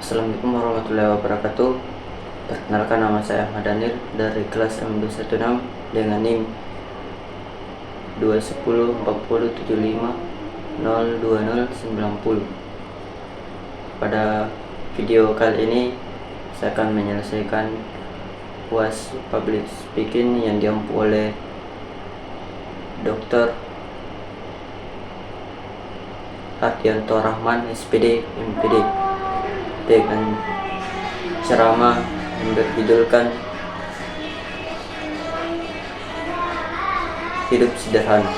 Assalamualaikum warahmatullahi wabarakatuh. Perkenalkan, nama saya Ahmad Daniel dari kelas M216 dengan NIM 2104075029090. Pada video kali ini saya akan menyelesaikan UAS Public Speaking yang diampu oleh Dr. Ardianto Rahman SPD MPD dengan ceramah yang berjudulkan Hidup Sederhana.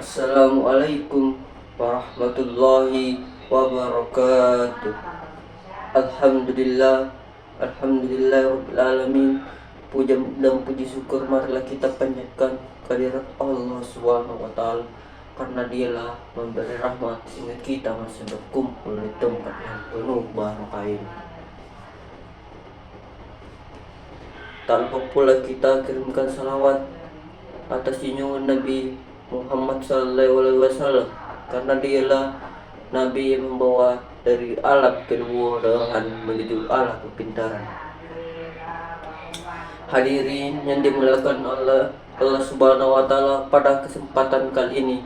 Assalamualaikum warahmatullahi wabarakatuh. Alhamdulillah alamin. Puja dan puji syukur marilah kita panjatkan kehadirat Allah Subhanahu wa taala, karena Dialah memberi rahmat sehingga kita masih berkumpul di tempat yang penuh barokah ini. Tak lupa pula kita kirimkan salawat atas junjungan Nabi Muhammad SAW, karena Dialah Nabi yang membawa dari alam kebodohan menuju alam kepintaran. Hadirin yang dimuliakan oleh Allah Subhanahu wa taala, pada kesempatan kali ini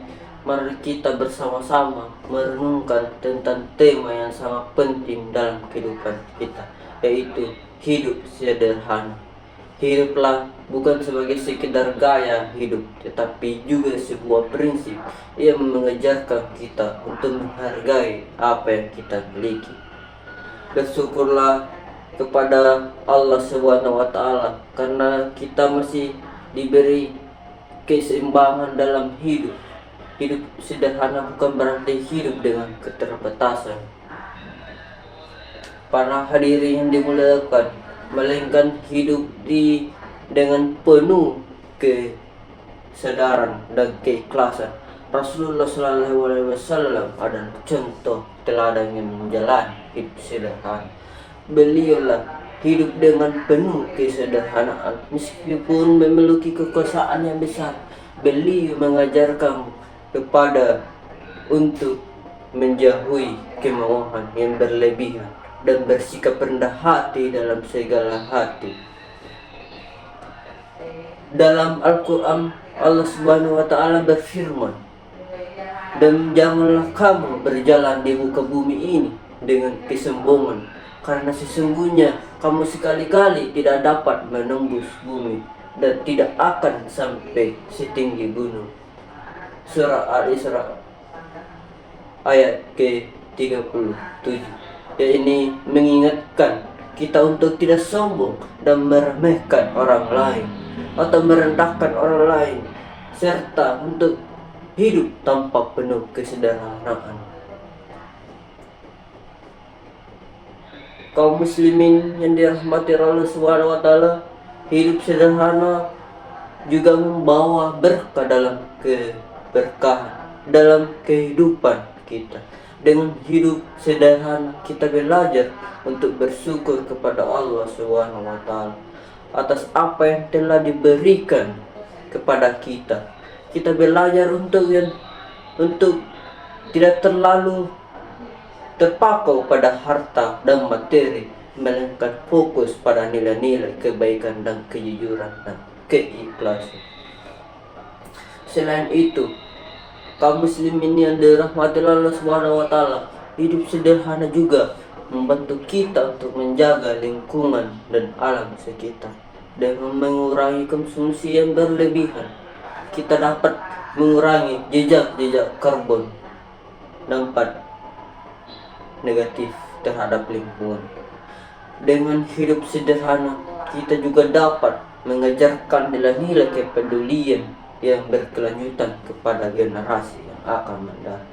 mari kita bersama-sama merenungkan tentang tema yang sangat penting dalam kehidupan kita, yaitu hidup sederhana. Hiduplah bukan sebagai sekedar gaya hidup, tetapi juga sebuah prinsip yang mengajarkan kita untuk menghargai apa yang kita miliki. Bersyukurlah kepada Allah Subhanahu wa taala, karena kita masih diberi keseimbangan dalam hidup. Hidup sederhana bukan berarti hidup dengan keterbatasan. Para hadirin yang dimuliakan, melainkan hidup dengan penuh kesadaran dan keikhlasan. Rasulullah SAW adalah contoh teladan yang menjalani hidup sederhana. Beliaulah hidup dengan penuh kesederhanaan, meskipun memiliki kekuasaan yang besar. Beliau mengajarkan kepada untuk menjauhi kemauan yang berlebihan dan bersikap rendah hati dalam segala hati. Dalam Al-Quran, Allah Subhanahu wa taala berfirman, "Dan janganlah kamu berjalan di muka bumi ini dengan kesombongan, karena sesungguhnya kamu sekali-kali tidak dapat menembus bumi dan tidak akan sampai setinggi gunung." Surah Al-Isra ayat ke-37. Ini mengingatkan kita untuk tidak sombong dan meremehkan orang lain atau merendahkan orang lain, serta untuk hidup tanpa penuh kesederhanaan. Kaum muslimin yang dirahmati Allah Subhanahu wa taala, hidup sederhana juga membawa berkah dalam keberkahan dalam kehidupan kita. Dengan hidup sederhana kita belajar untuk bersyukur kepada Allah Subhanahu wa taala atas apa yang telah diberikan kepada kita. Kita belajar untuk tidak terlalu terpaku pada harta dan materi, melainkan fokus pada nilai-nilai kebaikan dan kejujuran dan keikhlasan. Selain itu, kaum muslimin yang dirahmati Allah Subhanahu wa taala, hidup sederhana juga membantu kita untuk menjaga lingkungan dan alam sekitar. Dengan mengurangi konsumsi yang berlebihan, kita dapat mengurangi jejak karbon dampak negatif terhadap lingkungan. Dengan hidup sederhana, kita juga dapat mengajarkan nilai-nilai kepedulian yang berkelanjutan kepada generasi yang akan mendatang.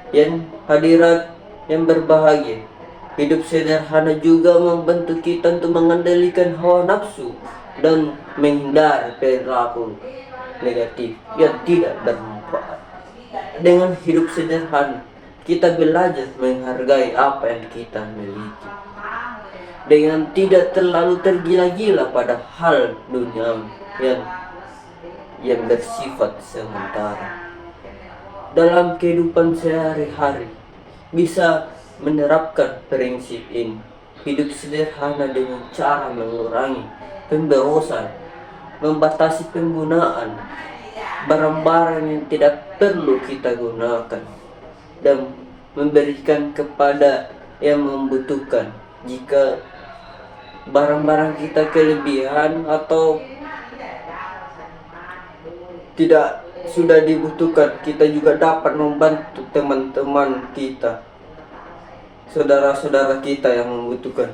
Yang hadirat yang berbahagia, hidup sederhana juga membantu kita untuk mengendalikan hawa nafsu dan menghindari perilaku negatif yang tidak bermanfaat. Dengan hidup sederhana, kita belajar menghargai apa yang kita miliki. Dengan tidak terlalu tergila-gila pada hal dunia yang bersifat sementara. Dalam kehidupan sehari-hari, bisa menerapkan prinsip ini. Hidup sederhana dengan cara mengurangi pemborosan, membatasi penggunaan barang-barang yang tidak perlu kita gunakan, dan memberikan kepada yang membutuhkan. Jika barang-barang kita kelebihan atau tidak sudah dibutuhkan, kita juga dapat membantu teman-teman kita, saudara-saudara kita yang membutuhkan.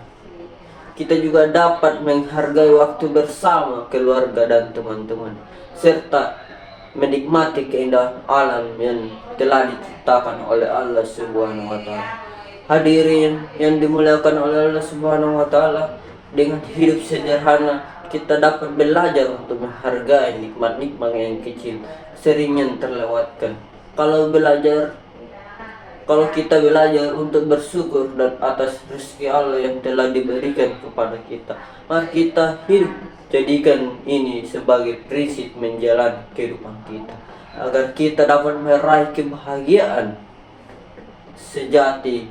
Kita juga dapat menghargai waktu bersama keluarga dan teman-teman, serta menikmati keindahan alam yang telah diciptakan oleh Allah Subhanahu wa Ta'ala. Hadirin yang dimuliakan oleh Allah Subhanahu wa Ta'ala, dengan hidup sederhana kita dapat belajar untuk menghargai nikmat-nikmat yang kecil sering yang terlewatkan. Kalau kita belajar untuk bersyukur dan atas rezeki Allah yang telah diberikan kepada kita, mari kita hidup jadikan ini sebagai prinsip menjalani kehidupan kita, agar kita dapat meraih kebahagiaan sejati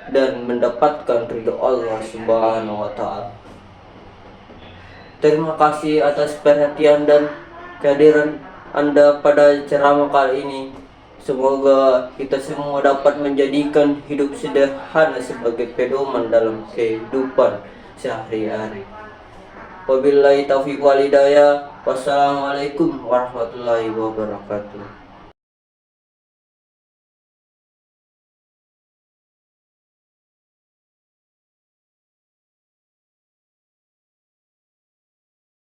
dan mendapatkan ridho Allah Subhanahu wa Ta'ala. Terima kasih atas perhatian dan kehadiran Anda pada ceramah kali ini. Semoga kita semua dapat menjadikan hidup sederhana sebagai pedoman dalam kehidupan sehari-hari. Wabillahi taufiq wal hidayah. Wassalamualaikum warahmatullahi wabarakatuh.